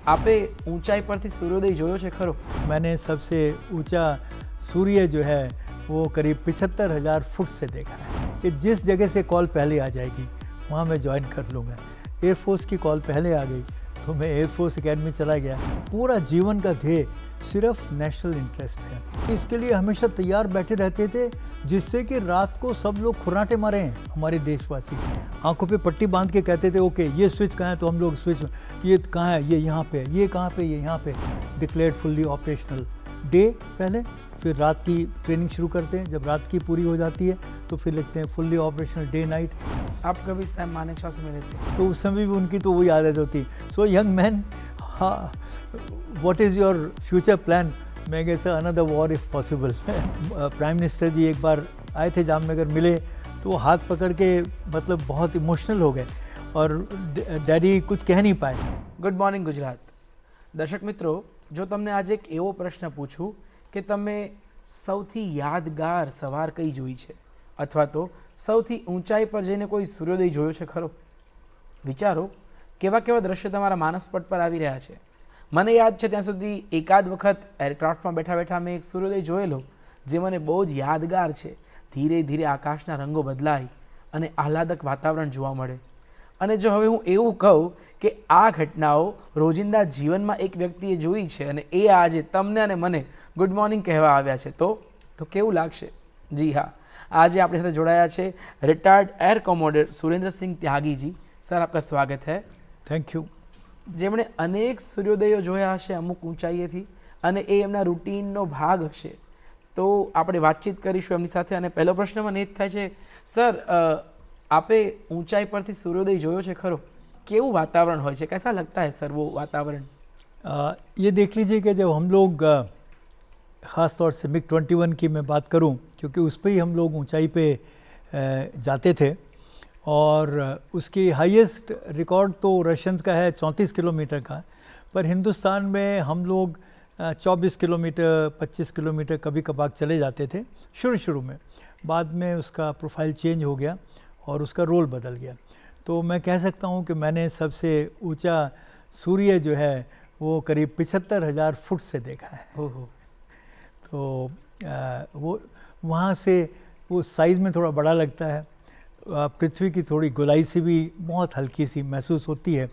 आपे ऊंचाई परથી सूर्योदय જોયો છે ખરો? मैंने सबसे ऊंचा सूर्य जो है वो करीब 75,000 फुट से देखा है कि जिस जगह से कॉल पहले आ जाएगी वहाँ मैं ज्वाइन कर लूँगा। एयरफोर्स की कॉल पहले आ गई तो मैं एयरफोर्स एकेडमी चला गया। पूरा जीवन का ध्येय सिर्फ नेशनल इंटरेस्ट है, इसके लिए हमेशा तैयार बैठे रहते थे, जिससे कि रात को सब लोग खुर्राटे मारे हैं। हमारे देशवासी आंखों पे पट्टी बांध के कहते थे ओके ये स्विच कहाँ है, तो हम लोग स्विच ये कहाँ है, ये यहाँ पे, ये कहाँ पे, ये यहाँ पे। डिक्लेयर्ड फुल्ली ऑपरेशनल डे पहले, फिर रात की ट्रेनिंग शुरू करते हैं। जब रात की पूरी हो जाती है तो फिर लिखते हैं फुल्ली ऑपरेशनल डे नाइट। आप कभी सैम मानेकशॉ से मिले थे? तो उस समय भी उनकी तो वही आदत होती। सो यंग मैन, हाँ, what is your future plan? मैं कह sir another war if possible. Prime minister ji एक बार आए थे जामनगर, मिले तो वो हाथ पकड़ के मतलब बहुत इमोशनल हो गए और डैडी कुछ कह नहीं पाए। Good morning Gujarat. दर्शक मित्रों, जो तमने आज एक एवो प्रश्न पूछूं कि तमे सौथी यादगार सवार कई जोई छे अथवा तो सौथी ऊंचाई पर जईने कोई सूर्योदय जोयो छे खरो? विचारो केवा केवा दृश्य तमारा मानसपट पर आवी रह्या छे। मने याद छे त्यां सुधी एकाद वखत एरक्राफ्ट में बैठा बैठा मैं एक सूर्योदय जोयेलो जे मने बहु ज यादगार छे। धीरे धीरे आकाशना रंगो बदलाय अने आह्लादक वातावरण जोवा मळे। अने जो हवे हूँ एवुं कहूँ कि आ घटनाओं रोजिंदा जीवन में एक व्यक्तिए जोई छे अने ए आजे तमने अने मने गुड मॉर्निंग कहवा आव्या छे तो केवुं लागशे? जी हाँ, आज आपणी साथे जोड़ाया छे retired air commodore Surendra Singh Tyagi ji. Sir, आपका स्वागत है। Thank you. जेमणे अनेक सूर्योदयों जोया हशे अमुक ऊंचाईएथी अने ए एमना रूटीननो भाग हशे, तो आपणे वातचीत करीशुं एमनी साथे। अने पहेलो प्रश्न मने ए ज थाय छे, सर आपे ऊंचाई परथी सूर्योदय जोयो छे खरो? केवुं वातावरण होय छे? कैसा लगता है सर वो वातावरण? ये देख लीजिए कि जब हम लोग ख़ास तौर से MiG-21 की मैं बात करूं, क्योंकि उस पर ही हम लोग ऊंचाई पे जाते थे और उसकी हाईएस्ट रिकॉर्ड तो रशियंस का है 34 किलोमीटर का, पर हिंदुस्तान में हम लोग 24 किलोमीटर 25 किलोमीटर कभी कभार चले जाते थे शुरू में। बाद में उसका प्रोफाइल चेंज हो गया और उसका रोल बदल गया। तो मैं कह सकता हूँ कि मैंने सबसे ऊंचा सूर्य जो है वो करीब 75,000 फुट से देखा है। तो वो वहाँ से वो साइज़ में थोड़ा बड़ा लगता है। पृथ्वी की थोड़ी गोलाई से भी बहुत हल्की सी महसूस होती है,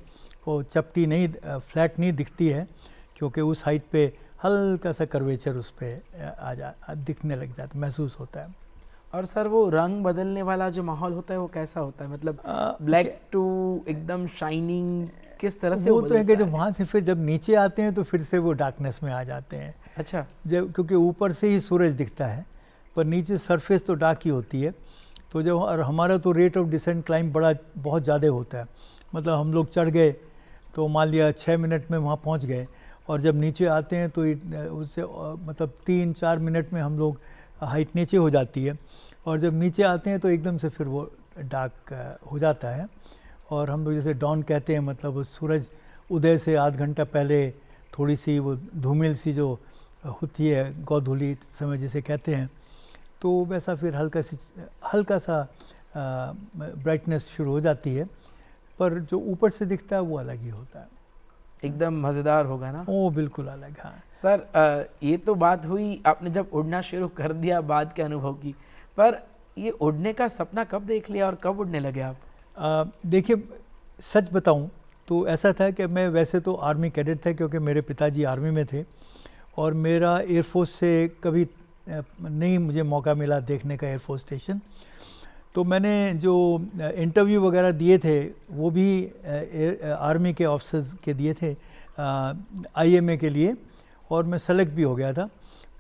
वो चपटी नहीं, फ्लैट नहीं दिखती है, क्योंकि उस हाइट पे हल्का सा कर्वेचर उस पर दिखने लग जाता, महसूस होता है। और सर वो रंग बदलने वाला जो माहौल होता है वो कैसा होता है? मतलब ब्लैक टू एकदम शाइनिंग, किस तरह से वो तो है कि जब वहाँ से फिर जब नीचे आते हैं तो फिर से वो डार्कनेस में आ जाते हैं। अच्छा। जब क्योंकि ऊपर से ही सूरज दिखता है पर नीचे सरफेस तो डार्क ही होती है। तो जब और हमारा तो रेट ऑफ डिसेंट क्लाइंब बहुत ज़्यादा होता है। मतलब हम लोग चढ़ गए तो मान लिया 6 मिनट में वहाँ पहुँच गए, और जब नीचे आते हैं तो उससे मतलब 3-4 मिनट में हम लोग हाइट नीचे हो जाती है, और जब नीचे आते हैं तो एकदम से फिर वो डार्क हो जाता है। और हम लोग जैसे डॉन कहते हैं, मतलब वो सूरज उदय से आध घंटा पहले थोड़ी सी वो धूमिल सी जो होती है, गोधूली समय जिसे कहते हैं, तो वैसा फिर हल्का सा ब्राइटनेस शुरू हो जाती है, पर जो ऊपर से दिखता है वो अलग ही होता है। एकदम मज़ेदार होगा ना? ओ बिल्कुल अलग। हाँ सर, ये तो बात हुई आपने जब उड़ना शुरू कर दिया बाद के अनुभव की, पर ये उड़ने का सपना कब देख लिया और कब उड़ने लगे आप? देखिए, सच बताऊं तो ऐसा था कि मैं वैसे तो आर्मी कैडेट था, क्योंकि मेरे पिताजी आर्मी में थे और मेरा एयरफोर्स से कभी नहीं मुझे मौका मिला देखने का एयरफोर्स स्टेशन। तो मैंने जो इंटरव्यू वगैरह दिए थे वो भी आर्मी के ऑफिसर्स के दिए थे IMA के लिए, और मैं सेलेक्ट भी हो गया था।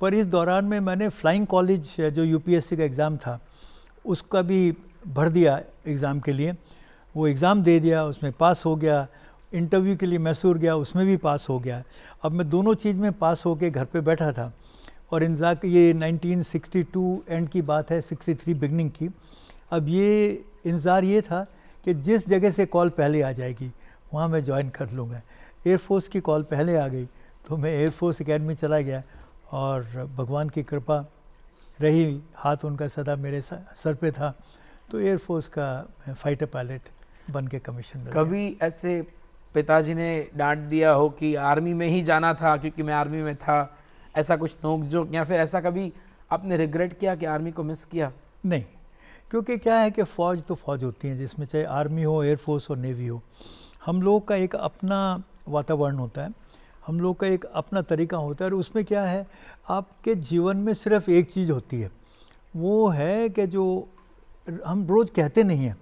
पर इस दौरान में मैंने फ्लाइंग कॉलेज जो UPSC का एग्ज़ाम था उसका भी भर दिया एग्ज़ाम के लिए। वो एग्ज़ाम दे दिया, उसमें पास हो गया। इंटरव्यू के लिए मैसूर गया, उसमें भी पास हो गया। अब मैं दोनों चीज़ में पास हो के घर पे बैठा था, और ये 1962 एंड की बात है, 63 बिगनिंग की। अब ये इंतज़ार ये था कि जिस जगह से कॉल पहले आ जाएगी वहाँ मैं ज्वाइन कर लूँगा। एयरफोर्स की कॉल पहले आ गई तो मैं एयरफोर्स एकेडमी चला गया, और भगवान की कृपा रही, हाथ उनका सदा मेरे सर पे था, तो एयरफोर्स का फाइटर पायलट बन के कमीशन मिल गया। कभी ऐसे पिताजी ने डांट दिया हो कि आर्मी में ही जाना था क्योंकि मैं आर्मी में था, ऐसा कुछ नोक जोक, या फिर ऐसा कभी आपने रिग्रेट किया कि आर्मी को मिस किया? नहीं, क्योंकि क्या है कि फ़ौज तो फ़ौज होती है, जिसमें चाहे आर्मी हो, एयरफोर्स हो, नेवी हो, हम लोग का एक अपना वातावरण होता है, हम लोग का एक अपना तरीका होता है। और उसमें क्या है, आपके जीवन में सिर्फ एक चीज़ होती है, वो है कि जो हम रोज़ कहते नहीं हैं,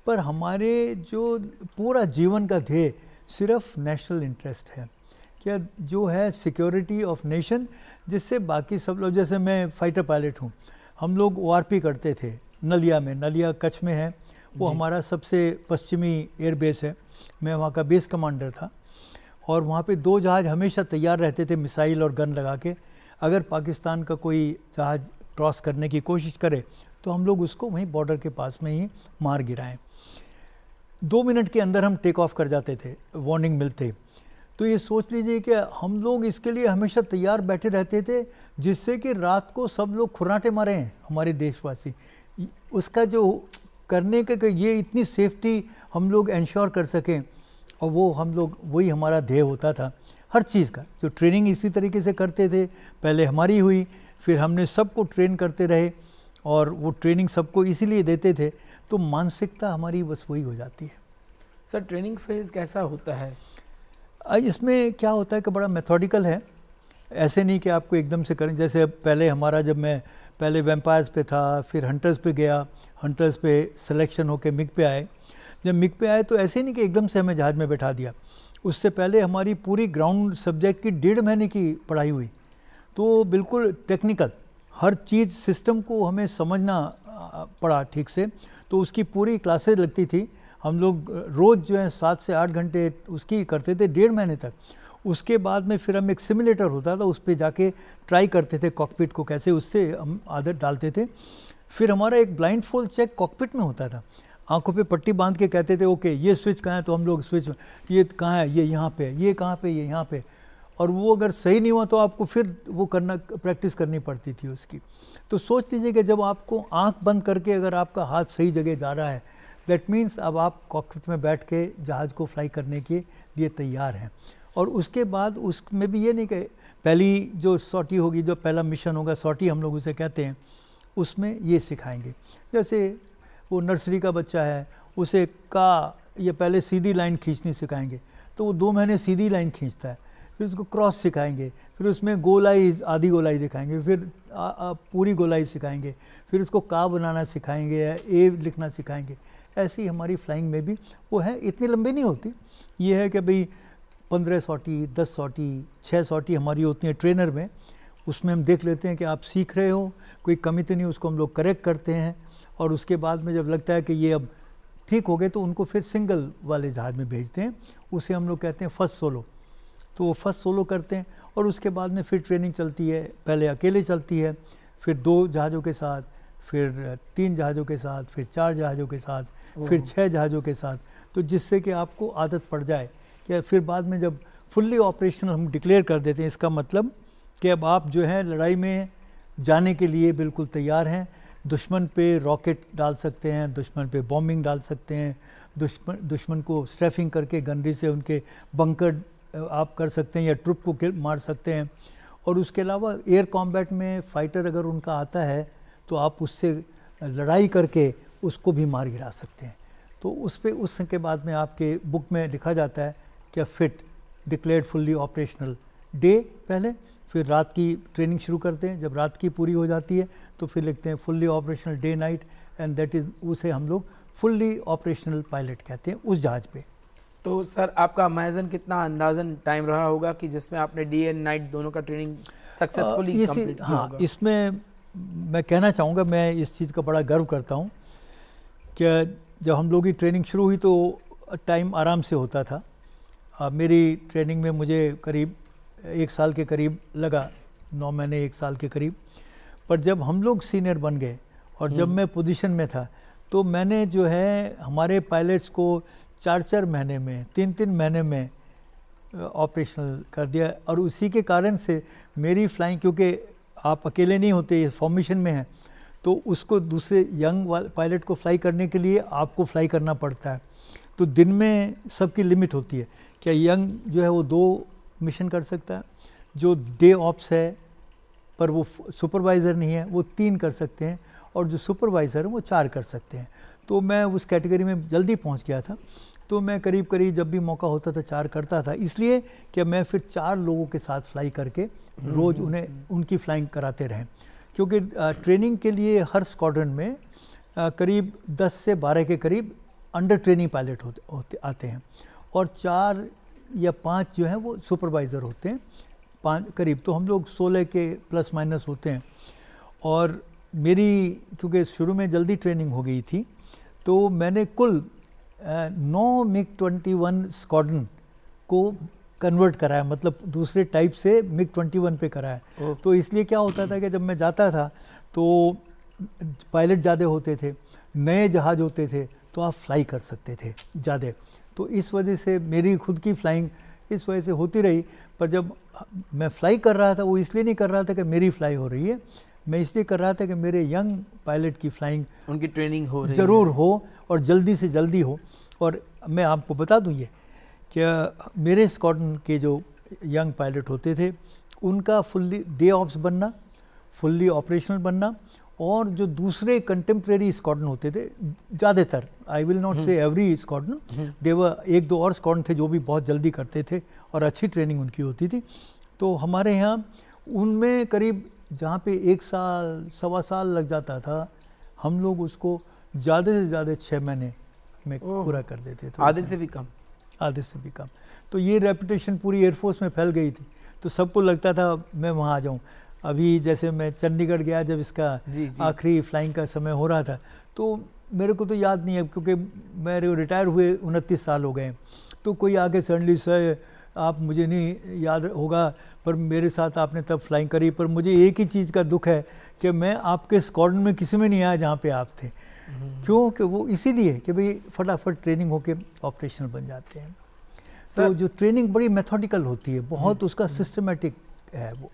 पर हमारे जो पूरा जीवन का ध्येय सिर्फ नेशनल इंटरेस्ट है, क्या जो है सिक्योरिटी ऑफ नेशन, जिससे बाकी सब लोग, जैसे मैं फाइटर पायलट हूँ, हम लोग ORP करते थे नलिया में, नलिया कच्छ में है, वो हमारा सबसे पश्चिमी एयरबेस है, मैं वहाँ का बेस कमांडर था। और वहाँ पे 2 जहाज़ हमेशा तैयार रहते थे मिसाइल और गन लगा के, अगर पाकिस्तान का कोई जहाज़ क्रॉस करने की कोशिश करे तो हम लोग उसको वहीं बॉर्डर के पास में ही मार गिराएं। 2 मिनट के अंदर हम टेक ऑफ कर जाते थे वार्निंग मिलते। तो ये सोच लीजिए कि हम लोग इसके लिए हमेशा तैयार बैठे रहते थे, जिससे कि रात को सब लोग खुर्राटे मारे हैं हमारे देशवासी। उसका जो करने के ये इतनी सेफ्टी हम लोग इंश्योर कर सकें, और वो हम लोग, वही हमारा ध्येय होता था हर चीज़ का। जो ट्रेनिंग इसी तरीके से करते थे, पहले हमारी हुई, फिर हमने सबको ट्रेन करते रहे, और वो ट्रेनिंग सबको इसीलिए देते थे, तो मानसिकता हमारी बस वही हो जाती है। सर, ट्रेनिंग फेज़ कैसा होता है? इसमें क्या होता है कि बड़ा मेथोडिकल है, ऐसे नहीं कि आपको एकदम से करें। जैसे पहले हमारा, जब मैं पहले वैम्पायर्स पे था, फिर हंटर्स पे गया, हंटर्स पे सिलेक्शन होके मिग पे आए। जब मिग पे आए तो ऐसे नहीं कि एकदम से हमें जहाज़ में बैठा दिया, उससे पहले हमारी पूरी ग्राउंड सब्जेक्ट की 1.5 महीने की पढ़ाई हुई। तो बिल्कुल टेक्निकल, हर चीज़ सिस्टम को हमें समझना पड़ा ठीक से। तो उसकी पूरी क्लासेज लगती थी, हम लोग रोज़ जो है 7 से 8 घंटे उसकी करते थे 1.5 महीने तक। उसके बाद में फिर हम एक सिमुलेटर होता था, उस पर जाके ट्राई करते थे कॉकपिट को कैसे, उससे हम आदत डालते थे। फिर हमारा एक ब्लाइंड फोल्ड चेक कॉकपिट में होता था, आंखों पे पट्टी बांध के कहते थे ओके ये स्विच कहाँ है, तो हम लोग स्विच, ये कहाँ है, ये यहाँ पे, ये कहाँ पे, ये यहाँ पे। और वो अगर सही नहीं हुआ तो आपको फिर वो करना, प्रैक्टिस करनी पड़ती थी उसकी। तो सोच लीजिए कि जब आपको आंख बंद करके अगर आपका हाथ सही जगह जा रहा है, दैट मीन्स अब आप कॉकपिट में बैठ के जहाज़ को फ्लाई करने के लिए तैयार हैं। और उसके बाद उसमें भी ये नहीं कि पहली जो सॉटी होगी, जो पहला मिशन होगा, सॉटी हम लोग उसे कहते हैं, उसमें ये सिखाएंगे। जैसे वो नर्सरी का बच्चा है, उसे का ये पहले सीधी लाइन खींचनी सिखाएंगे, तो वो 2 महीने सीधी लाइन खींचता है। फिर उसको क्रॉस सिखाएंगे, फिर उसमें गोलाई, आधी गोलाई दिखाएंगे, फिर पूरी गोलाई सिखाएंगे, फिर उसको का बनाना सिखाएंगे, ए लिखना सिखाएंगे। ऐसी हमारी फ्लाइंग में भी वो है, इतनी लंबी नहीं होती। ये है कि भाई 15 सॉटी, 10 सॉटी, 6 सॉटी हमारी होती हैं ट्रेनर में। उसमें हम देख लेते हैं कि आप सीख रहे हो, कोई कमी तो नहीं, उसको हम लोग करेक्ट करते हैं। और उसके बाद में जब लगता है कि ये अब ठीक हो गए, तो उनको फिर सिंगल वाले जहाज़ में भेजते हैं, उसे हम लोग कहते हैं फर्स्ट सोलो। तो वो फर्स्ट सोलो करते हैं, और उसके बाद में फिर ट्रेनिंग चलती है, पहले अकेले चलती है, फिर 2 जहाज़ों के साथ, फिर 3 जहाज़ों के साथ, फिर 4 जहाज़ों के साथ, फिर 6 जहाज़ों के साथ। तो जिससे कि आपको आदत पड़ जाए कि फिर बाद में जब फुल्ली ऑपरेशनल हम डिक्लेयर कर देते हैं, इसका मतलब कि अब आप जो है लड़ाई में जाने के लिए बिल्कुल तैयार हैं। दुश्मन पे रॉकेट डाल सकते हैं, दुश्मन पे बॉम्बिंग डाल सकते हैं, दुश्मन को स्ट्रैफिंग करके गनरी से उनके बंकर आप कर सकते हैं, या ट्रुप को मार सकते हैं। और उसके अलावा एयर कॉम्बैट में फाइटर अगर उनका आता है, तो आप उससे लड़ाई करके उसको भी मार गिरा सकते हैं। तो उसके बाद में आपके बुक में लिखा जाता है कि fit declared fully operational day पहले, फिर रात की ट्रेनिंग शुरू करते हैं। जब रात की पूरी हो जाती है तो फिर लिखते हैं fully operational day night, and that is, उसे हम लोग फुल्ली ऑपरेशनल पायलट कहते हैं उस जहाज़ पे। तो सर, आपका अमेज़न कितना अंदाजन टाइम रहा होगा कि जिसमें आपने डे एंड नाइट दोनों का ट्रेनिंग सक्सेसफुली कंप्लीट किया होगा? हाँ, इसमें मैं कहना चाहूँगा, मैं इस चीज़ का बड़ा गर्व करता हूँ कि जब हम लोग की ट्रेनिंग शुरू हुई तो टाइम आराम से होता था। मेरी ट्रेनिंग में मुझे करीब 1 साल के करीब लगा, 9 महीने 1 साल के करीब। पर जब हम लोग सीनियर बन गए और जब मैं पोजीशन में था, तो मैंने जो है हमारे पायलट्स को 4-4 महीने में, 3-3 महीने में ऑपरेशनल कर दिया। और उसी के कारण से मेरी फ्लाइंग, क्योंकि आप अकेले नहीं होते, फॉर्मेशन में हैं, तो उसको दूसरे यंग पायलट को फ्लाई करने के लिए आपको फ्लाई करना पड़ता है। तो दिन में सबकी लिमिट होती है। क्या यंग जो है वो 2 मिशन कर सकता है, जो डे ऑप्स है पर वो सुपरवाइज़र नहीं है वो 3 कर सकते हैं, और जो सुपरवाइज़र है वो 4 कर सकते हैं। तो मैं उस कैटेगरी में जल्दी पहुंच गया था, तो मैं करीब करीब जब भी मौका होता था 4 करता था, इसलिए कि मैं फिर 4 लोगों के साथ फ्लाई करके रोज़ उन्हें उनकी फ्लाइंग कराते रहें। क्योंकि ट्रेनिंग के लिए हर स्क्वाड्रन में करीब 10 से 12 के करीब अंडर ट्रेनिंग पायलट आते हैं, और 4 या 5 जो हैं वो सुपरवाइज़र होते हैं, 5 करीब। तो हम लोग 16 के प्लस माइनस होते हैं। और मेरी क्योंकि शुरू में जल्दी ट्रेनिंग हो गई थी, तो मैंने कुल 9 MiG-21 स्क्वाड्रन को कन्वर्ट कराया, मतलब दूसरे टाइप से MiG-21 पे कराया। तो इसलिए क्या होता था कि जब मैं जाता था तो पायलट ज़्यादा होते थे, नए जहाज़ होते थे, तो आप फ्लाई कर सकते थे ज़्यादा। तो इस वजह से मेरी खुद की फ़्लाइंग इस वजह से होती रही। पर जब मैं फ़्लाई कर रहा था, वो इसलिए नहीं कर रहा था कि मेरी फ़्लाई हो रही है, मैं इसलिए कर रहा था कि मेरे यंग पायलट की फ़्लाइंग, उनकी ट्रेनिंग हो रही ज़रूर हो और जल्दी से जल्दी हो। और मैं आपको बता दूँ ये कि मेरे स्क्वाड्रन के जो यंग पायलट होते थे, उनका फुल्ली डे ऑप्स बनना, फुल्ली ऑपरेशनल बनना, और जो दूसरे कंटेम्प्रेरी स्क्वाड्रन होते थे ज़्यादातर, आई विल नॉट से एवरी स्क्वाड्रन, देवर 1-2 और स्क्वाड्रन थे जो भी बहुत जल्दी करते थे और अच्छी ट्रेनिंग उनकी होती थी। तो हमारे यहाँ उनमें करीब जहाँ पे 1 साल 1.25 साल लग जाता था, हम लोग उसको ज़्यादा से ज़्यादा 6 महीने में पूरा कर देते थे। आधे से भी कम? आधे से भी कम। तो ये रेपुटेशन पूरी एयरफोर्स में फैल गई थी, तो सबको लगता था मैं वहाँ आ जाऊँ। अभी जैसे मैं चंडीगढ़ गया, जब इसका आखिरी फ्लाइंग का समय हो रहा था, तो मेरे को तो याद नहीं है क्योंकि मेरे रिटायर हुए 29 साल हो गए। तो कोई आके सडनली सर आप, मुझे नहीं याद होगा पर मेरे साथ आपने तब फ्लाइंग करी, पर मुझे एक ही चीज़ का दुख है कि मैं आपके स्क्वाड्रन में किसी में नहीं आया जहाँ पे आप थे। क्यों? कि वो इसीलिए कि भाई फटाफट ट्रेनिंग होके ऑपरेशनल बन जाते हैं। तो जो ट्रेनिंग बड़ी मेथोडिकल होती है, बहुत उसका सिस्टमेटिक है वो।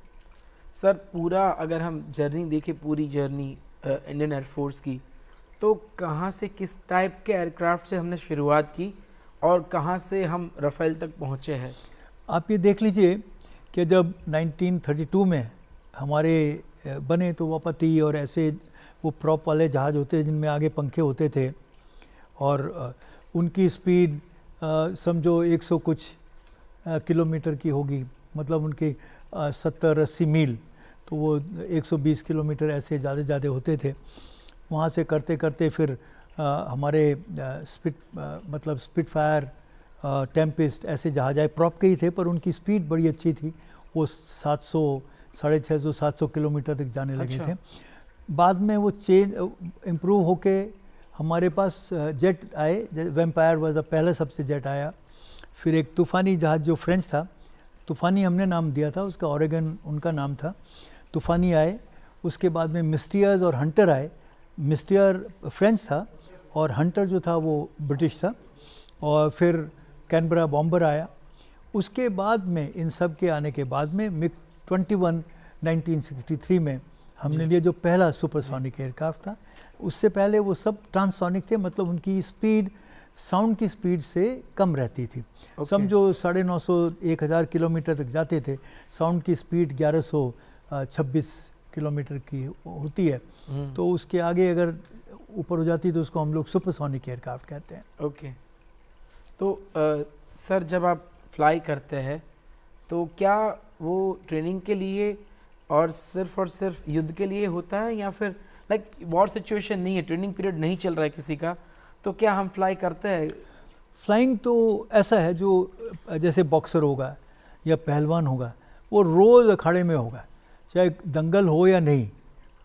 सर पूरा अगर हम जर्नी देखें, पूरी जर्नी इंडियन एयरफोर्स की, तो कहाँ से किस टाइप के एयरक्राफ्ट से हमने शुरुआत की और कहाँ से हम राफेल तक पहुँचे हैं? आप ये देख लीजिए कि जब 1932 में हमारे बने, तो वापती और ऐसे वो प्रॉप वाले जहाज़ होते हैं जिनमें आगे पंखे होते थे, और उनकी स्पीड समझो 100 कुछ किलोमीटर की होगी, मतलब उनकी 70-80 मील, तो वो 120 किलोमीटर ऐसे ज़्यादा होते थे। वहाँ से करते करते फिर हमारे मतलब स्पिटफायर, टेम्पेस्ट ऐसे जहाज आए, प्रॉप के ही थे पर उनकी स्पीड बड़ी अच्छी थी, वो 700, 650-700 किलोमीटर तक जाने लगे थे। बाद में वो चेंज इम्प्रूव होके हमारे पास जेट आए, वेम्पायर वाज पहला सबसे जेट आया। फिर एक तूफ़ानी जहाज़ जो फ्रेंच था, तूफ़ानी हमने नाम दिया था उसका, ओरेगन उनका नाम था, तूफ़ानी आए। उसके बाद में मिस्टियर्स और हंटर आए। मिस्टियर फ्रेंच था और हंटर जो था वो ब्रिटिश था। और फिर कैनबरा बॉम्बर आया। उसके बाद में इन सब के आने के बाद में MiG-21 1963 में हमने लिए, जो पहला सुपरसोनिक एयरक्राफ्ट था। उससे पहले वो सब ट्रांससोनिक थे, मतलब उनकी स्पीड साउंड की स्पीड से कम रहती थी। समझो 950-1000 किलोमीटर तक जाते थे, साउंड की स्पीड 1126 किलोमीटर की होती है। तो उसके आगे अगर ऊपर हो जाती तो उसको हम लोग सुपरसोनिक एयरक्राफ्ट कहते हैं। ओके। तो सर जब आप फ्लाई करते हैं तो क्या वो ट्रेनिंग के लिए और सिर्फ युद्ध के लिए होता है, या फिर लाइक वॉर सिचुएशन नहीं है, ट्रेनिंग पीरियड नहीं चल रहा है किसी का, तो क्या हम फ्लाई करते हैं? फ्लाइंग तो ऐसा है, जो जैसे बॉक्सर होगा या पहलवान होगा, वो रोज़ अखाड़े में होगा, चाहे दंगल हो या नहीं,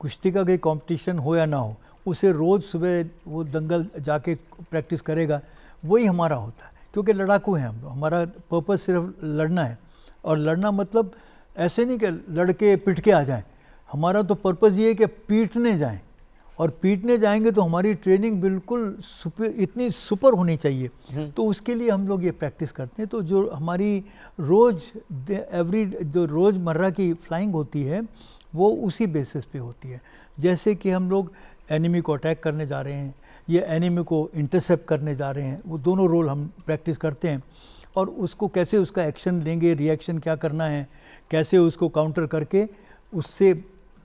कुश्ती का कोई कंपटीशन हो या ना हो, उसे रोज़ सुबह वो दंगल जाके प्रैक्टिस करेगा। वही हमारा होता है, क्योंकि लड़ाकू हैं हम लोग, हमारा पर्पस सिर्फ लड़ना है। और लड़ना मतलब ऐसे नहीं कि लड़के पिट के आ जाएं, हमारा तो पर्पस ये है कि पीटने जाएं, और पीटने जाएंगे तो हमारी ट्रेनिंग बिल्कुल इतनी सुपर होनी चाहिए। तो उसके लिए हम लोग ये प्रैक्टिस करते हैं। तो जो हमारी जो रोज़मर्रा की फ्लाइंग होती है वो उसी बेसिस पे होती है। जैसे कि हम लोग एनिमी को अटैक करने जा रहे हैं, ये एनिमी को इंटरसेप्ट करने जा रहे हैं, वो दोनों रोल हम प्रैक्टिस करते हैं। और उसको कैसे उसका एक्शन लेंगे, रिएक्शन क्या करना है, कैसे उसको काउंटर करके उससे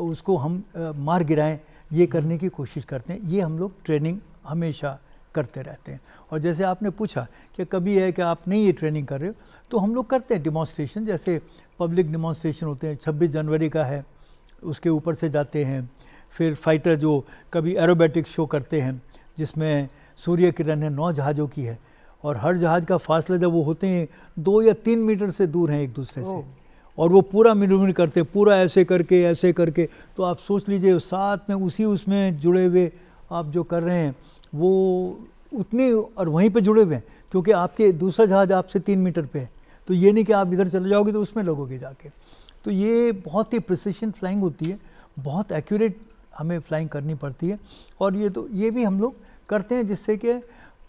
उसको हम मार गिराएं, ये करने की कोशिश करते हैं। ये हम लोग ट्रेनिंग हमेशा करते रहते हैं। और जैसे आपने पूछा कि कभी है कि आप नहीं ये ट्रेनिंग कर रहे हो, तो हम लोग करते हैं डिमॉन्स्ट्रेशन। जैसे पब्लिक डिमॉन्स्ट्रेशन होते हैं, 26 जनवरी का है, उसके ऊपर से जाते हैं। फिर फाइटर जो कभी एरोबेटिक शो करते हैं, जिसमें सूर्य किरण है 9 जहाज़ों की है, और हर जहाज़ का फासला जब वो होते हैं 2 या 3 मीटर से दूर हैं एक दूसरे से, और वो पूरा मिनोमिन करते हैं, पूरा ऐसे करके। तो आप सोच लीजिए साथ में उसी उसमें जुड़े हुए आप जो कर रहे हैं वो उतने और वहीं पे जुड़े हुए हैं, क्योंकि आपके दूसरा जहाज़ आपसे 3 मीटर पे है। तो ये नहीं कि आप इधर चले जाओगे तो उसमें लगोगे जाके। तो ये बहुत ही प्रिसिशन फ्लाइंग होती है, बहुत एक्यूरेट हमें फ्लाइंग करनी पड़ती है। और ये भी हम लोग करते हैं जिससे कि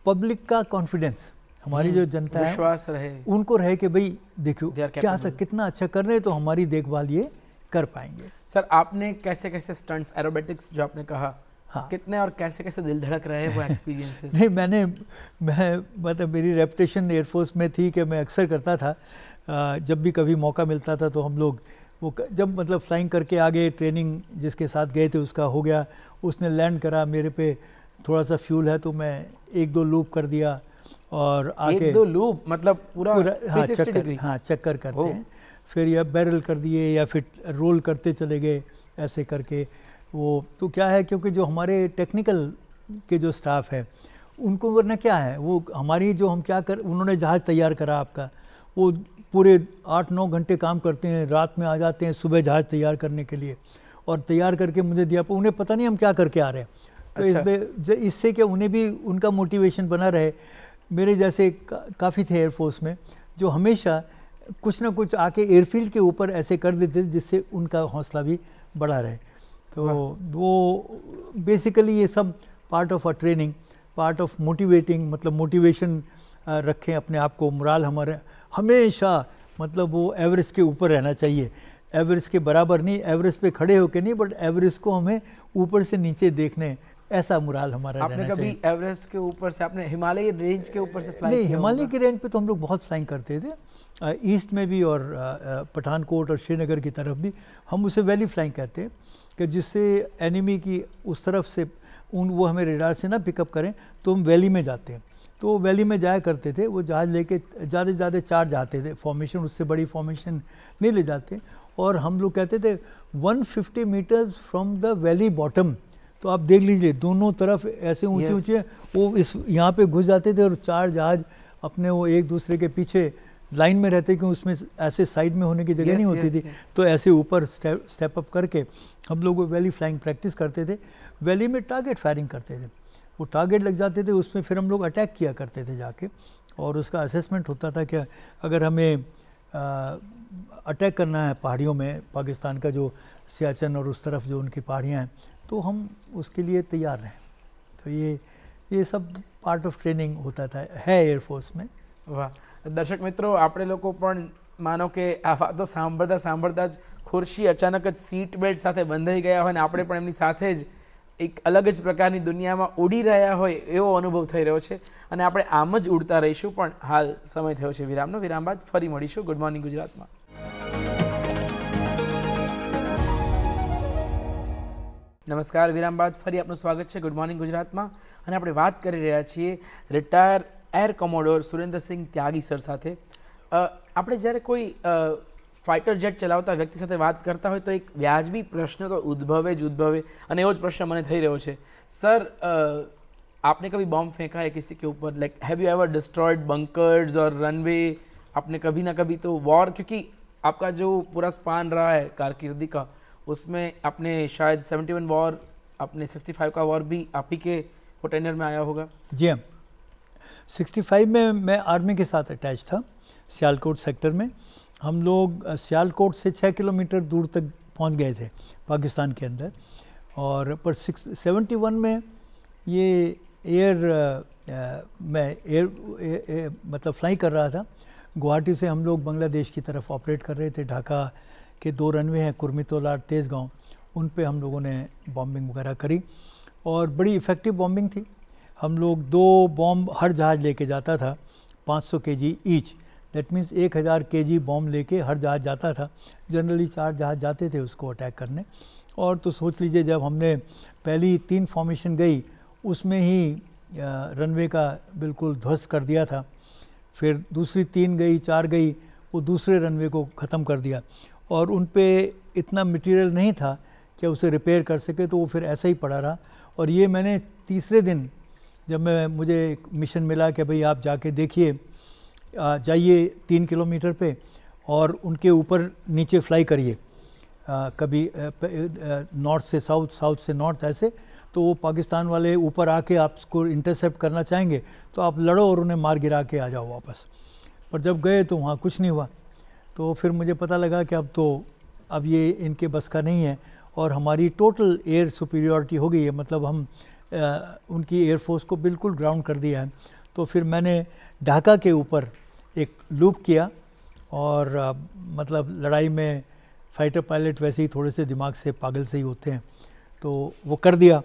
पब्लिक का कॉन्फिडेंस, हमारी जो जनता है विश्वास रहे, उनको रहे कि भाई देखो क्या कितना अच्छा कर रहे हैं, तो हमारी देखभाल ये कर पाएंगे। सर आपने कैसे कैसे स्टंट्स, एरोबेटिक्स जो आपने कहा, हाँ, कितने और कैसे कैसे दिल धड़क रहे वो एक्सपीरियंसेस? नहीं, मैं मतलब मेरी रेपुटेशन एयरफोर्स में थी कि मैं अक्सर करता था, जब भी कभी मौका मिलता था तो हम लोग वो जब मतलब फ्लाइंग करके आगे, ट्रेनिंग जिसके साथ गए थे उसका हो गया, उसने लैंड करा, मेरे पे थोड़ा सा फ्यूल है तो मैं 1-2 लूप कर दिया, और आगे 1-2 लूप मतलब पूरा हाँ, चक्कर करते हैं। फिर या बैरल कर दिए या फिर रोल करते चले गए, ऐसे करके वो। तो क्या है, क्योंकि जो हमारे टेक्निकल के जो स्टाफ है उनको वरना क्या है, वो हमारी जो हम क्या कर, उन्होंने जहाज़ तैयार करा आपका, वो पूरे 8-9 घंटे काम करते हैं, रात में आ जाते हैं सुबह जहाज़ तैयार करने के लिए, और तैयार करके मुझे दिया, उन्हें पता नहीं हम क्या करके आ रहे हैं। तो अच्छा। इससे क्या उन्हें भी उनका मोटिवेशन बना रहे। मेरे जैसे काफ़ी थे एयरफोर्स में जो हमेशा कुछ ना कुछ आके एयरफील्ड के ऊपर ऐसे कर देते जिससे उनका हौसला भी बढ़ा रहे। तो वो बेसिकली ये सब part of a training, part of motivating, मतलब मोटिवेशन रखें अपने आप को। मोराल हमारे हमेशा मतलब वो एवरेज के ऊपर रहना चाहिए, एवरेज के बराबर नहीं, एवरेज पे खड़े होके नहीं, बट एवरेज को हमें ऊपर से नीचे देखने, ऐसा मोराल हमारा रहना चाहिए। आपने कभी एवरेस्ट के ऊपर से, आपने हिमालय रेंज के ऊपर से फ्लाइंग नहीं, हिमालय की रेंज पे तो हम लोग बहुत फ्लाइंग करते थे, ईस्ट में भी और पठानकोट और श्रीनगर की तरफ भी। हम उसे वैली फ्लाइंग कहते हैं, कि जिससे एनिमी की उस तरफ से वो हमें रेडार से ना पिकअप करें, तो हम वैली में जाते हैं। तो वैली में जाया करते थे, वो जहाज़ लेके ज़्यादा से ज़्यादा 4 जाते थे फॉर्मेशन, उससे बड़ी फॉर्मेशन नहीं ले जाते। और हम लोग कहते थे 150 meters from the valley bottom, तो आप देख लीजिए दोनों तरफ ऐसे ऊंचे ऊंचे वो इस यहाँ पे घुस जाते थे, और 4 जहाज़ अपने वो एक दूसरे के पीछे लाइन में रहते, क्योंकि उसमें ऐसे साइड में होने की जगह नहीं होती थी। तो ऐसे ऊपर स्टेप अप करके हम लोग वैली फ्लाइंग प्रैक्टिस करते थे। वैली में टारगेट फायरिंग करते थे, वो टारगेट लग जाते थे, उसमें फिर हम लोग अटैक किया करते थे जाके, और उसका असेसमेंट होता था कि अगर हमें अटैक करना है पहाड़ियों में, पाकिस्तान का जो सियाचिन और उस तरफ जो उनकी पहाड़ियाँ हैं, तो हम उसके लिए तैयार रहें। तो ये सब पार्ट ऑफ ट्रेनिंग होता था, है एयरफोर्स में। वाह, દર્શક મિત્રો, આપણે લોકો પણ માનો કે આ વાતો સાંભળતા સાંભળતા જ ખુરશી અચાનક જ સીટ બેલ્ટ સાથે બંધાઈ ગયા હોય ને આપણે પણ એમની સાથે જ એક અલગ જ પ્રકારની દુનિયામાં ઉડી રહ્યા હોય એવો અનુભવ થઈ રહ્યો છે, અને આપણે આમ જ ઉડતા રહીશું. પણ હાલ સમય થયો છે વિરામનો. વિરામ બાદ ફરી મળીશું ગુડ મોર્નિંગ ગુજરાતમાં. નમસ્કાર, વિરામ બાદ ફરી આપનું સ્વાગત છે ગુડ મોર્નિંગ ગુજરાતમાં, અને આપણે વાત કરી રહ્યા છીએ રિટાયર એર કોમોડોર સુરેન્દ્રસિંહ ત્યાગી સર સાથે. આપણે જ્યારે કોઈ ફાઇટર જેટ ચલાવતા વ્યક્તિ સાથે વાત કરતા હોય તો એક વ્યાજબી પ્રશ્ન તો ઉદ્ભવે જ ઉદ્ભવે, અને એવો જ પ્રશ્ન મને થઈ રહ્યો છે. સર, आपने कभी बॉम्ब फेंका है किसी के ऊपर? Like have you ever destroyed bunkers और रनवे? आपने कभी ना कभी तो वॉर, क्योंकि आपका जो पूरा स्पान रहा है कारकिर्दी का, उसमें आपने शायद 71 वॉर, आपने 65 का वॉर भी आप ही के टेंडर में आया होगा. जी हाँ, 65 में मैं आर्मी के साथ अटैच था सियालकोट सेक्टर में. हम लोग सियालकोट से 6 किलोमीटर दूर तक पहुंच गए थे पाकिस्तान के अंदर. और पर 71 में ये मतलब फ्लाई कर रहा था. गुवाहाटी से हम लोग बांग्लादेश की तरफ ऑपरेट कर रहे थे. ढाका के 2 रनवे हैं, कुर्मितोला और तेज़गांव, उन पे हम लोगों ने बॉम्बिंग वगैरह करी, और बड़ी इफ़ेक्टिव बॉम्बिंग थी. हम लोग 2 बॉम्ब हर जहाज़ लेके जाता था, 500 KG each, that means 1000 KG bomb लेके हर जहाज़ जाता था। जनरली 4 जहाज़ जाते थे उसको अटैक करने। और तो सोच लीजिए जब हमने पहली 3 फॉर्मेशन गई उसमें ही रनवे का बिल्कुल ध्वस्त कर दिया था। फिर दूसरी 3 गई, 4 गई, वो दूसरे रनवे को ख़त्म कर दिया। और उन पे इतना मटेरियल नहीं था कि उसे रिपेयर कर सके, तो वो फिर ऐसा ही पड़ा रहा। और ये मैंने तीसरे दिन जब मुझे एक मिशन मिला कि भाई आप जाके देखिए, जाइए 3 किलोमीटर पे और उनके ऊपर नीचे फ्लाई करिए, कभी नॉर्थ से साउथ, साउथ से नॉर्थ, ऐसे। तो वो पाकिस्तान वाले ऊपर आके आपको इंटरसेप्ट करना चाहेंगे तो आप लड़ो और उन्हें मार गिरा के आ जाओ वापस। पर जब गए तो वहाँ कुछ नहीं हुआ। तो फिर मुझे पता लगा कि अब ये इनके बस का नहीं है और हमारी टोटल एयर सुपीरियॉरिटी हो गई है, मतलब हम उनकी एयरफोर्स को बिल्कुल ग्राउंड कर दिया है। तो फिर मैंने ढाका के ऊपर एक लूप किया और मतलब लड़ाई में फाइटर पायलट वैसे ही थोड़े से दिमाग से पागल से ही होते हैं, तो वो कर दिया।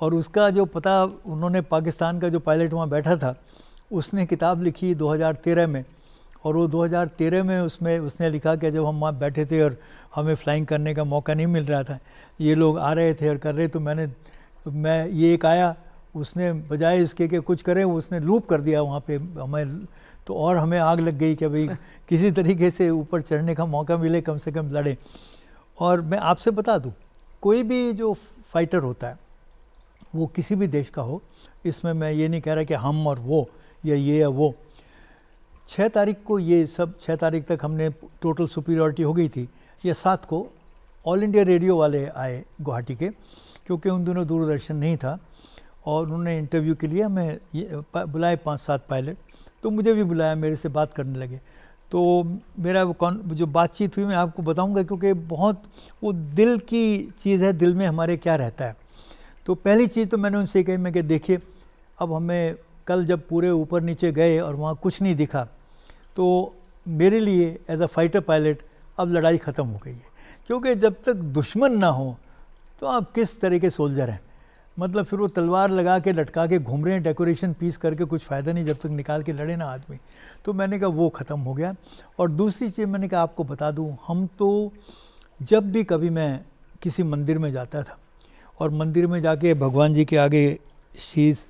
और उसका जो पता, उन्होंने पाकिस्तान का जो पायलट वहाँ बैठा था उसने किताब लिखी 2013 में, और वो 2013 में उसने लिखा कि जब हम वहाँ बैठे थे और हमें फ्लाइंग करने का मौका नहीं मिल रहा था, ये लोग आ रहे थे और कर रहे, तो मैं ये एक आया, उसने बजाय इसके कि कुछ करें उसने लूप कर दिया वहाँ पे हमें, तो और हमें आग लग गई कि भाई किसी तरीके से ऊपर चढ़ने का मौका मिले, कम से कम लड़े। और मैं आपसे बता दूँ, कोई भी जो फाइटर होता है वो किसी भी देश का हो, इसमें मैं ये नहीं कह रहा कि हम और वो या ये या वो। 6 तारीख को ये सब, 6 तारीख तक हमने टोटल सुपीरियॉरिटी हो गई थी। या 7 को ऑल इंडिया रेडियो वाले आए गुवाहाटी के, क्योंकि उन दिनों दूरदर्शन नहीं था, और उन्होंने इंटरव्यू के लिए हमें बुलाए 5-7 पायलट, तो मुझे भी बुलाया, मेरे से बात करने लगे। तो मेरा जो बातचीत हुई मैं आपको बताऊंगा, क्योंकि बहुत वो दिल की चीज़ है, दिल में हमारे क्या रहता है। तो पहली चीज़ तो मैंने उनसे कही, मैं कि देखिए अब हमें कल जब पूरे ऊपर नीचे गए और वहाँ कुछ नहीं दिखा, तो मेरे लिए एज अ फाइटर पायलट अब लड़ाई ख़त्म हो गई है, क्योंकि जब तक दुश्मन ना हो तो आप किस तरह के सोल्जर हैं। मतलब फिर वो तलवार लगा के लटका के घूम रहे हैं, डेकोरेशन पीस करके कुछ फ़ायदा नहीं जब तक निकाल के लड़े ना आदमी। तो मैंने कहा वो ख़त्म हो गया। और दूसरी चीज़ मैंने कहा आपको बता दूं, हम तो जब भी कभी मैं किसी मंदिर में जाता था और मंदिर में जाके भगवान जी के आगे शीश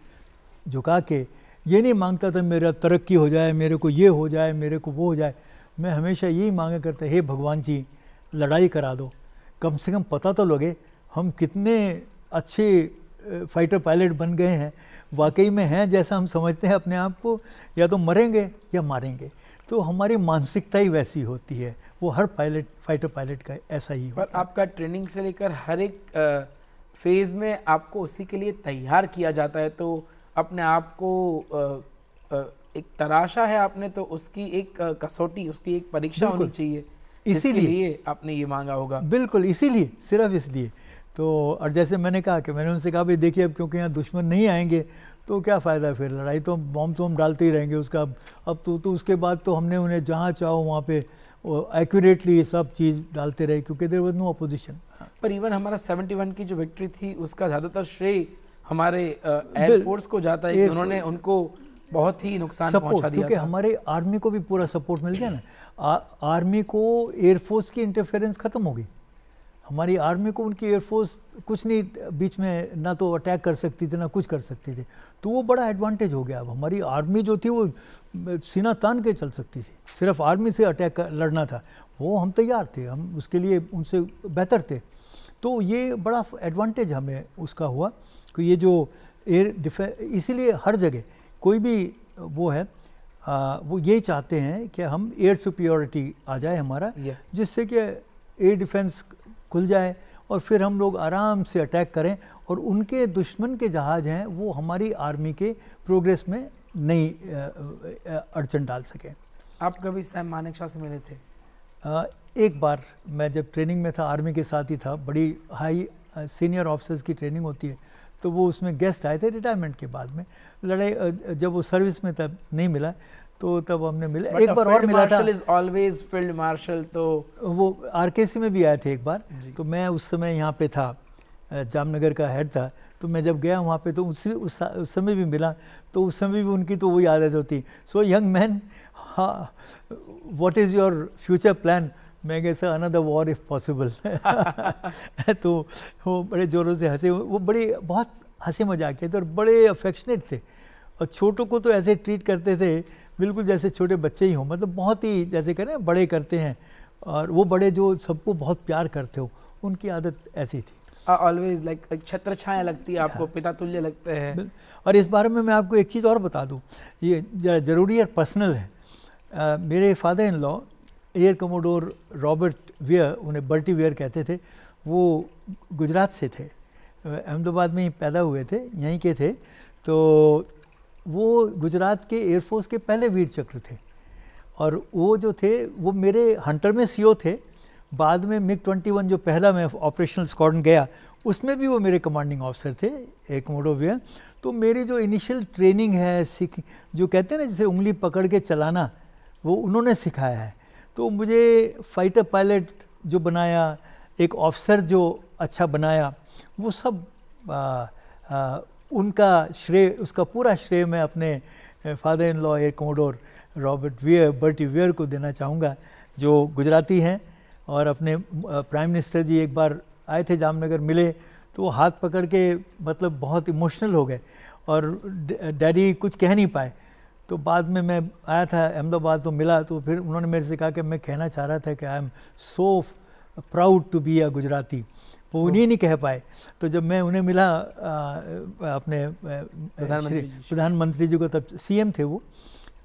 झुका के ये नहीं मांगता था मेरा तरक्की हो जाए, मेरे को ये हो जाए, मेरे को वो हो जाए। मैं हमेशा यही मांगा करता, हे भगवान जी लड़ाई करा दो, कम से कम पता तो लगे हम कितने अच्छे फाइटर पायलट बन गए हैं, वाकई में हैं जैसा हम समझते हैं अपने आप को, या तो मरेंगे या मारेंगे। तो हमारी मानसिकता ही वैसी होती है, वो हर फाइटर पायलट का ऐसा ही होता है। पर आपका ट्रेनिंग से लेकर हर एक फेज़ में आपको उसी के लिए तैयार किया जाता है, तो अपने आप को एक तराशा है आपने, तो उसकी एक कसौटी, उसकी एक परीक्षा होनी चाहिए, इसीलिए आपने ये मांगा होगा। बिल्कुल, इसीलिए, सिर्फ इसलिए। तो और जैसे मैंने कहा कि मैंने उनसे कहा भाई देखिए अब क्योंकि यहाँ दुश्मन नहीं आएंगे तो क्या फ़ायदा, फिर लड़ाई तो बॉम्ब तो हम डालते ही रहेंगे उसका। अब तो उसके बाद तो हमने उन्हें जहाँ चाहो वहाँ पे एक्यूरेटली सब चीज़ डालते रहे, क्योंकि देयर वाज नो अपोजिशन। पर इवन हमारा 71 की जो विक्ट्री थी उसका ज़्यादातर श्रेय हमारे एयरफोर्स को जाता है कि उन्होंने उनको बहुत ही नुकसान पहुंचा दिया, क्योंकि हमारे आर्मी को भी पूरा सपोर्ट मिल गया ना। आर्मी को एयरफोर्स की इंटरफेरेंस ख़त्म हो गई। हमारी आर्मी को उनकी एयरफोर्स कुछ नहीं बीच में, ना तो अटैक कर सकती थी ना कुछ कर सकती थी, तो वो बड़ा एडवांटेज हो गया। अब हमारी आर्मी जो थी वो सीना तान के चल सकती थी, सिर्फ आर्मी से अटैक लड़ना था, वो हम तैयार थे, हम उसके लिए उनसे बेहतर थे। तो ये बड़ा एडवांटेज हमें उसका हुआ कि ये जो एयर डिफेंस, इसीलिए हर जगह कोई भी वो है वो यही चाहते हैं कि हम एयर सुपीरियॉरिटी आ जाए हमारा, जिससे कि एयर डिफेंस खुल जाए और फिर हम लोग आराम से अटैक करें और उनके दुश्मन के जहाज़ हैं वो हमारी आर्मी के प्रोग्रेस में नई अड़चन डाल सकें। आप कभी सैम मानेकशॉ से मिले थे? एक बार मैं जब ट्रेनिंग में था, आर्मी के साथ ही था, बड़ी हाई सीनियर ऑफिसर्स की ट्रेनिंग होती है, तो वो उसमें गेस्ट आए थे रिटायरमेंट के बाद में। लड़ाई जब वो सर्विस में तब नहीं मिला, तो तब हमने मिले। एक बार और मिला था, इज ऑलवेज फील्ड मार्शल, तो वो आरकेसी में भी आए थे एक बार। तो मैं उस समय यहाँ पे था, जामनगर का हेड था, तो मैं जब गया वहाँ पे तो उस समय भी मिला, तो उस समय भी उनकी तो वही आदत होती, सो यंग मैन, हाँ, what is your future plan? मैं कहा sir another war if possible. तो वो बड़े ज़ोरों से हंसे, वो बड़े बहुत हंसे मजाक थे और बड़े अफेक्शनेट थे, और छोटों को तो ऐसे ट्रीट करते थे बिल्कुल जैसे छोटे बच्चे ही हों, मतलब बहुत ही जैसे करें बड़े करते हैं, और वो बड़े जो सबको बहुत प्यार करते हो, उनकी आदत ऐसी थी। ऑलवेज लाइक छत्र छाया लगती है आपको, पिता तुल्य लगते हैं। और इस बारे में मैं आपको एक चीज़ और बता दूं, ये ज़रूरी और पर्सनल है। मेरे father in law air commodore Robert wear, उन्हें बर्टी वियर कहते थे, वो गुजरात से थे, अहमदाबाद में ही पैदा हुए थे, यहीं के थे। तो वो गुजरात के एयरफोर्स के पहले वीर चक्र थे, और वो जो थे वो मेरे हंटर में सीओ थे। बाद में MiG-21 जो पहला मैं ऑपरेशनल स्क्वाड्रन गया, उसमें भी वो मेरे कमांडिंग ऑफिसर थे, एयर कमोडोर वियर। तो मेरी जो इनिशियल ट्रेनिंग है, जो कहते हैं ना जैसे उंगली पकड़ के चलाना, वो उन्होंने सिखाया है। तो मुझे फाइटर पायलट जो बनाया, एक ऑफिसर जो अच्छा बनाया, वो सब उनका श्रेय, उसका पूरा श्रेय मैं अपने father in law air commodore Robert wear, Bertie wear को देना चाहूँगा, जो गुजराती हैं। और अपने प्राइम मिनिस्टर जी एक बार आए थे जामनगर, मिले, तो वो हाथ पकड़ के मतलब बहुत इमोशनल हो गए, और डैडी कुछ कह नहीं पाए। तो बाद में मैं आया था अहमदाबाद, तो मिला, तो फिर उन्होंने मेरे से कहा कि मैं कहना चाह रहा था कि I am so proud to be a Gujarati, वो उन्हीं नहीं कह पाए। तो जब मैं उन्हें मिला, अपने प्रधानमंत्री जी को, तब CM थे वो,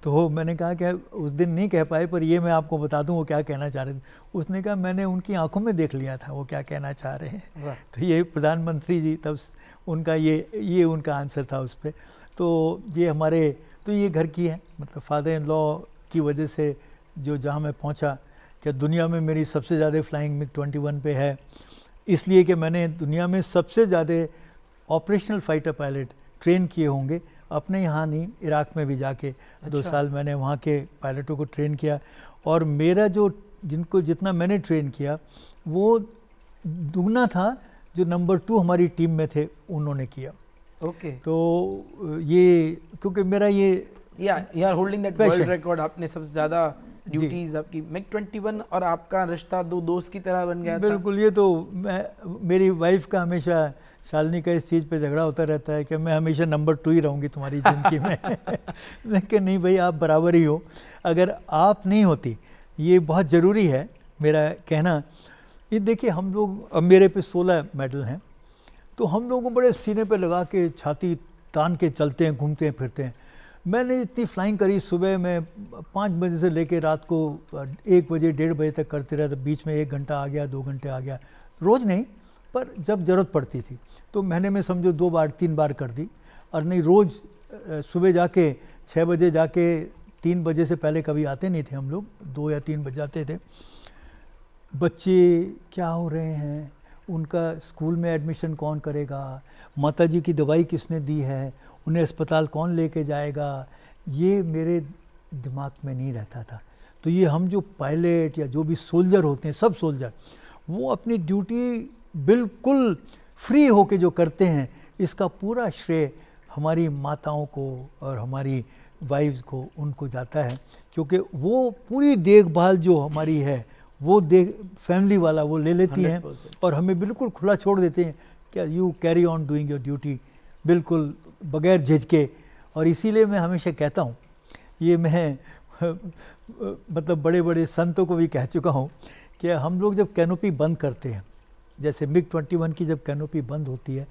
तो मैंने कहा कि उस दिन नहीं कह पाए, पर ये मैं आपको बता दूं वो क्या कहना चाह रहे थे। उसने कहा मैंने उनकी आंखों में देख लिया था वो क्या कहना चाह रहे हैं। तो ये प्रधानमंत्री जी, तब उनका ये उनका आंसर था उस पर। तो ये हमारे, तो ये घर की है, मतलब फादर इन लॉ की वजह से जो जहाँ मैं पहुँचा, कि दुनिया में मेरी सबसे ज़्यादा फ्लाइंग MiG-21 पे है, इसलिए कि मैंने दुनिया में सबसे ज़्यादा ऑपरेशनल फाइटर पायलट ट्रेन किए होंगे, अपने यहाँ नहीं, इराक में भी जाके 2 साल मैंने वहाँ के पायलटों को ट्रेन किया। और मेरा जो जितना मैंने ट्रेन किया वो दुगना था जो नंबर 2 हमारी टीम में थे उन्होंने किया। ओके। तो ये क्योंकि मेरा ये you are holding that world record, आपने सबसे ज़्यादा ड्यूटीज आपकी MiG-21 और आपका रिश्ता दो दोस्त की तरह बन गया था। बिल्कुल। ये तो मेरी वाइफ का हमेशा, शालिनी का इस चीज़ पे झगड़ा होता रहता है कि मैं हमेशा नंबर 2 ही रहूँगी तुम्हारी ज़िंदगी में। मैं कह नहीं भाई, आप बराबर ही हो, अगर आप नहीं होती, ये बहुत ज़रूरी है मेरा कहना। ये देखिए हम लोग, अब मेरे पे 16 मेडल हैं, तो हम लोगों को बड़े सीने पे लगा के छाती तान के चलते हैं, घूमते हैं, फिरते हैं। मैंने इतनी फ्लाइंग करी, सुबह में 5 बजे से लेके रात को 1 बजे 1:30 बजे तक करते रहे। बीच में 1 घंटा आ गया, 2 घंटे आ गया, रोज़ नहीं, पर जब ज़रूरत पड़ती थी तो महीने में समझो 2 बार 3 बार कर दी। और नहीं, रोज़ सुबह जाके 6 बजे जाके 3 बजे से पहले कभी आते नहीं थे हम लोग, 2 या 3 बजे आते थे। बच्चे क्या हो रहे हैं, उनका स्कूल में एडमिशन कौन करेगा, माताजी की दवाई किसने दी है, उन्हें अस्पताल कौन लेके जाएगा, ये मेरे दिमाग में नहीं रहता था। तो ये हम जो पायलट या जो भी सोल्जर होते हैं, सब सोल्जर, वो अपनी ड्यूटी बिल्कुल फ्री होके जो करते हैं, इसका पूरा श्रेय हमारी माताओं को और हमारी वाइफ्स को, उनको जाता है। क्योंकि वो पूरी देखभाल जो हमारी है वो फैमिली वाला वो ले लेती हैं, और हमें बिल्कुल खुला छोड़ देते हैं कि you carry on doing your duty, बिल्कुल बगैर झिझके। और इसीलिए मैं हमेशा कहता हूँ, ये मैं मतलब बड़े बड़े संतों को भी कह चुका हूँ, कि हम लोग जब कैनोपी बंद करते हैं, जैसे MiG-21 की जब कैनोपी बंद होती है,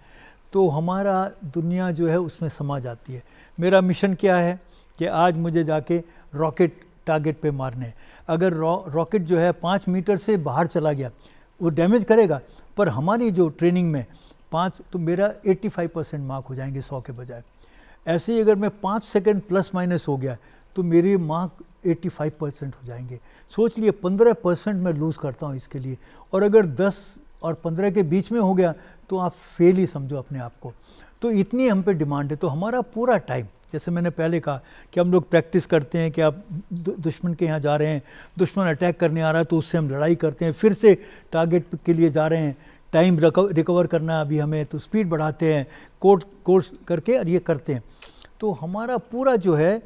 तो हमारा दुनिया जो है उसमें समा जाती है। मेरा मिशन क्या है कि आज मुझे जाके रॉकेट टारगेट पे मारने हैं। अगर रॉकेट जो है 5 मीटर से बाहर चला गया, वो डैमेज करेगा, पर हमारी जो ट्रेनिंग में 5, तो मेरा 85% मार्क हो जाएंगे 100 के बजाय। ऐसे ही अगर मैं 5 सेकंड प्लस माइनस हो गया तो मेरे मार्क 85% हो जाएंगे। सोच लिए 15% मैं लूज़ करता हूँ इसके लिए, और अगर 10 और 15 के बीच में हो गया तो आप फेल ही समझो अपने आप को। तो इतनी हम पे डिमांड है। तो हमारा पूरा टाइम, जैसे मैंने पहले कहा कि हम लोग प्रैक्टिस करते हैं कि आप दुश्मन के यहाँ जा रहे हैं, दुश्मन अटैक करने आ रहा है तो उससे हम लड़ाई करते हैं, फिर से टारगेट के लिए जा रहे हैं टाइम रिकवर करना अभी हमें, तो स्पीड बढ़ाते हैं, कोर्स करके और ये करते हैं। तो हमारा पूरा जो है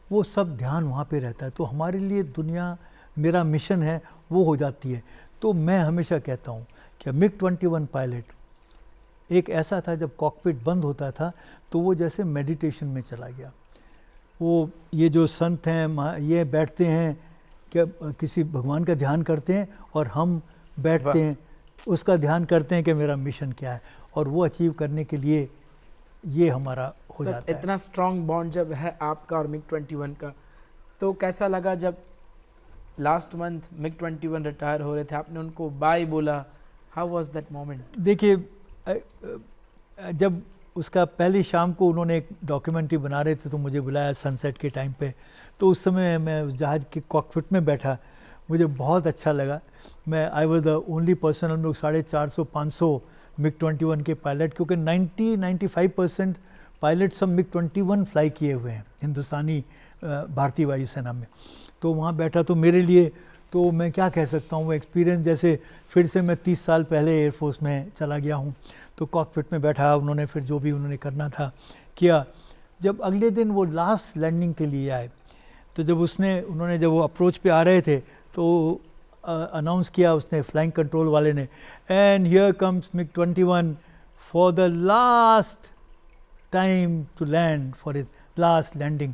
वो सब ध्यान वहाँ पे रहता है। तो हमारे लिए दुनिया, मेरा मिशन है वो हो जाती है। तो मैं हमेशा कहता हूँ कि MiG-21 पायलट एक ऐसा था, जब कॉकपिट बंद होता था तो वो जैसे मेडिटेशन में चला गया। वो ये जो संत हैं ये बैठते हैं कि किसी भगवान का ध्यान करते हैं, और हम बैठते हैं उसका ध्यान करते हैं कि मेरा मिशन क्या है, और वो अचीव करने के लिए ये हमारा हो जाता है। इतना स्ट्रॉन्ग बॉन्ड जब है आपका और MiG-21 का, तो कैसा लगा जब लास्ट मंथ MiG-21 रिटायर हो रहे थे, आपने उनको बाय बोला? How was that moment? देखिए, जब उसका पहली शाम को उन्होंने एक डॉक्यूमेंट्री बना रहे थे तो मुझे बुलाया सनसेट के टाइम पे, तो उस समय मैं उस जहाज़ के कॉकपिट में बैठा, मुझे बहुत अच्छा लगा। I was the only person, हम लोग 450-500 MiG-21 के पायलट, क्योंकि 90-95% पायलट सब MiG-21 फ्लाई किए हुए हैं हिंदुस्तानी भारतीय वायुसेना में। तो वहाँ बैठा, तो मेरे लिए तो मैं क्या कह सकता हूँ, वो एक्सपीरियंस जैसे फिर से मैं 30 साल पहले एयरफोर्स में चला गया हूँ। तो कॉकपिट में बैठा, उन्होंने फिर जो भी उन्होंने करना था किया। जब अगले दिन वो लास्ट लैंडिंग के लिए आए, तो जब उन्होंने जब वो अप्रोच पे आ रहे थे तो अनाउंस किया उसने, फ्लाइंग कंट्रोल वाले ने, and here comes MiG-21 for the last time to land, for his last landing.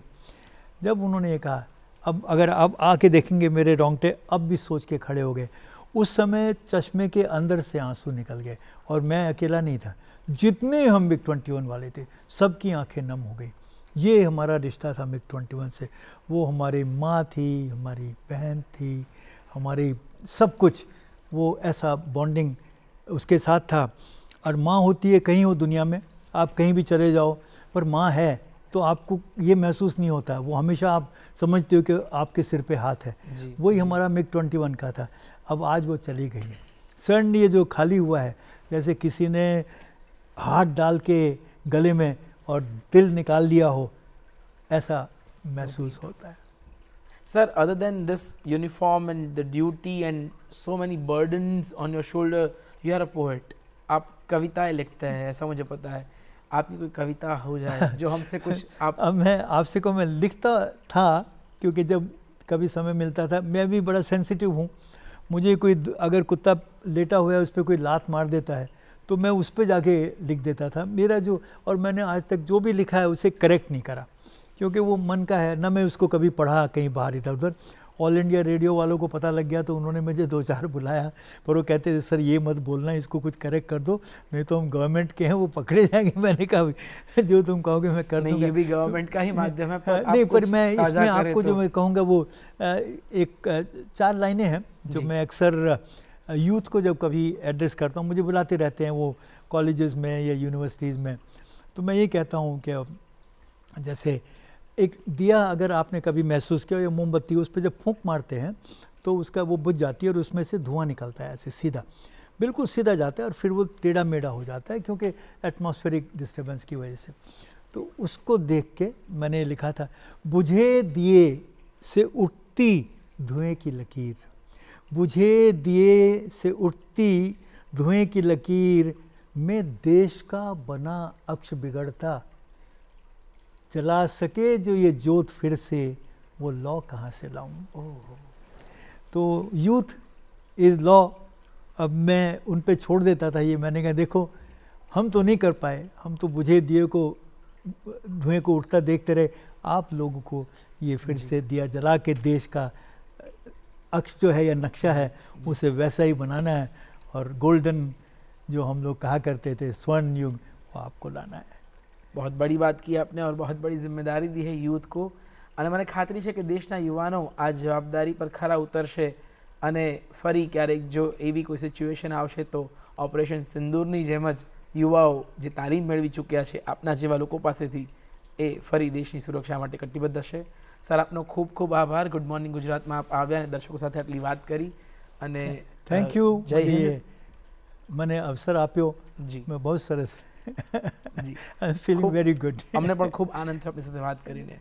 जब उन्होंने ये कहा, अब अगर आप आके देखेंगे मेरे रोंगटे अब भी सोच के खड़े हो गए। उस समय चश्मे के अंदर से आंसू निकल गए, और मैं अकेला नहीं था, जितने हम MiG-21 वाले थे सबकी आंखें नम हो गई। ये हमारा रिश्ता था MiG-21 से। वो हमारी माँ थी, हमारी बहन थी, हमारी सब कुछ, वो ऐसा बॉन्डिंग उसके साथ था। और माँ होती है कहीं हो दुनिया में, आप कहीं भी चले जाओ, पर माँ है तो आपको ये महसूस नहीं होता, वो हमेशा आप समझते हो कि आपके सिर पे हाथ है। वही हमारा MiG-21 का था। अब आज वो चली गई है। सडनली ये जो खाली हुआ है, जैसे किसी ने हाथ डाल के गले में और दिल निकाल लिया हो, ऐसा महसूस होता है। Sir, other than this uniform and the duty and so many burdens on your shoulder, you are a poet. आप कविताएं लिखते हैं, ऐसा मुझे पता है। आपकी कोई कविता हो जाए जो हमसे कुछ आप अब मैं आपसे को मैं लिखता था, क्योंकि जब कभी समय मिलता था, मैं भी बड़ा सेंसिटिव हूँ। मुझे कोई अगर कुत्ता लेटा हुआ है उस पर कोई लात मार देता है तो मैं उस पर जाके लिख देता था मेरा जो, और मैंने आज तक जो भी लिखा है उसे करेक्ट नहीं करा, क्योंकि वो मन का है ना। मैं उसको कभी पढ़ा कहीं बाहर इधर उधर। ऑल इंडिया रेडियो वालों को पता लग गया तो उन्होंने मुझे 2-4 बुलाया, पर वो कहते थे सर ये मत बोलना, इसको कुछ करेक्ट कर दो, नहीं तो हम गवर्नमेंट के हैं, वो पकड़े जाएंगे। मैंने कहा जो तुम कहोगे मैं कर दूंगा। ये भी गवर्नमेंट का ही माध्यम है, पर नहीं, पर मैं इसमें आपको जो मैं कहूँगा वो एक 4 लाइनें हैं जो मैं अक्सर यूथ को जब कभी एड्रेस करता हूँ, मुझे बुलाते रहते हैं वो कॉलेजेस में या यूनिवर्सिटीज़ में, तो मैं ये कहता हूँ कि जैसे एक दिया अगर आपने कभी महसूस किया, या मोमबत्ती, उस पर जब फूंक मारते हैं तो उसका वो बुझ जाती है और उसमें से धुआं निकलता है, ऐसे सीधा, बिल्कुल सीधा जाता है, और फिर वो टेढ़ा मेढ़ा हो जाता है क्योंकि एटमॉस्फेरिक डिस्टर्बेंस की वजह से। तो उसको देख के मैंने लिखा था, बुझे दिए से उठती धुएं की लकीर, बुझे दिए से उठती धुएं की लकीर में देश का बना अक्ष बिगड़ता, जला सके जो ये जोत फिर से, वो लौ कहाँ से लाऊं। तो यूथ इज़ लॉ। अब मैं उन पे छोड़ देता था ये, मैंने कहा देखो हम तो नहीं कर पाए, हम तो बुझे दिए को, धुएं को उठता देखते रहे, आप लोगों को ये फिर से दिया जला के देश का अक्ष जो है या नक्शा है उसे वैसा ही बनाना है, और गोल्डन जो हम लोग कहा करते थे स्वर्ण युग, वो आपको लाना है। बहुत બડી વાત की आपने और बहुत बड़ी जिम्मेदारी दी है यूथ को, અને મને ખાતરી છે કે દેશના યુવાનો આ જવાબદારી પર ખરા ઉતરશે, અને ફરી ક્યારેક જો એવી કોઈ સિચ્યુએશન આવશે તો ઓપરેશન સિંદૂરની જેમ જ યુવાઓ જે તાલીમ મેળવી ચૂક્યા છે આપના જેવા લોકો પાસેથી, એ ફરી દેશની સુરક્ષા માટે કટિબદ્ધ હશે। સર, આપનો ખૂબ ખૂબ આભાર। ગુડ મોર્નિંગ ગુજરાતમાં આપ આવ્યા અને દર્શકો સાથે આટલી વાત કરી, અને થેન્ક યુ। જય હિન્દ। મને અવસર આપ્યો, જી મેં બહુ સરસ જી, I am feeling very good. અમને પણ ખૂબ આનંદ થયો આપની સાથે વાત કરીને।